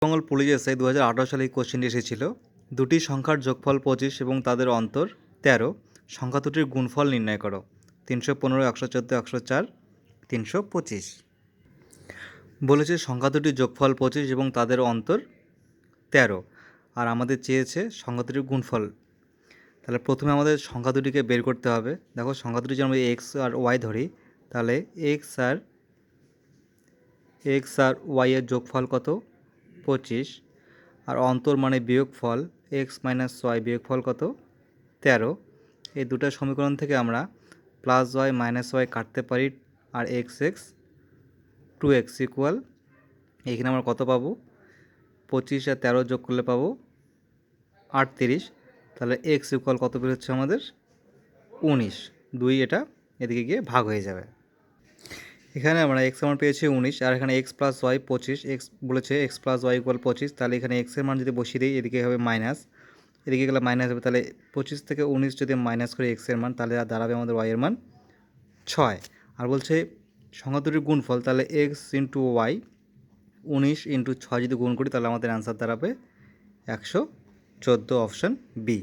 Bengal police SI 2018 সালে এই কোশ্চেনটি এসেছিল। দুটি সংখ্যার যোগফল 25 এবং তাদের অন্তর 13, সংখ্যা দুটির গুণফল নির্ণয় করো। 315, 114, 104, 325। বলেছে সংখ্যা দুটির যোগফল 25 এবং তাদের অন্তর 13, আর আমাদের চেয়েছে সংখ্যা দুটির গুণফল। তাহলে প্রথমে আমাদের সংখ্যা দুটিকে বের করতে হবে। দেখো সংখ্যা দুটি যদি আমরা এক্স আর ওয়াই ধরি, তাহলে এক্স আর ওয়াই এর যোগফল কত? 25, আর অন্তর মানে বিয়োগফল এক্স মাইনাস ওয়াই বিয়োগফল কত? 13। এই দুটো সমীকরণ থেকে আমরা প্লাস ওয়াই মাইনাস ওয়াই কাটতে পারি, আর এক্স 2x ইকুয়াল, এখানে আমরা কত পাবো? 25 আর 13 যোগ করলে পাবো 38। তাহলে এক্স ইকুয়াল কত বের হচ্ছে আমাদের? 19। 2 এটা এদিকে গিয়ে ভাগ হয়ে যাবে। এখানে আমরা এক্স আমার পেয়েছি 19, আর এখানে এক্স প্লাস ওয়াই 25। এক্স বলেছে এক্স প্লাস ওয়াই ইকুয়াল 25, তাহলে এখানে এক্সের মান যদি বসিয়ে দিই এদিকে হবে মাইনাস, এদিকে গেলে মাইনাস হবে। তাহলে 25 থেকে 19 যদি মাইনাস করি এক্সের মান, তাহলে আর দাঁড়াবে আমাদের ওয়াইয়ের মান 6। আর বলছে সংখ্যা দুটির গুণফল, তাহলে এক্স ইন্টু ওয়াই 19 ইন্টু 6 যদি গুণ করি তাহলে আমাদের অ্যান্সার দাঁড়াবে 114, অপশান বি।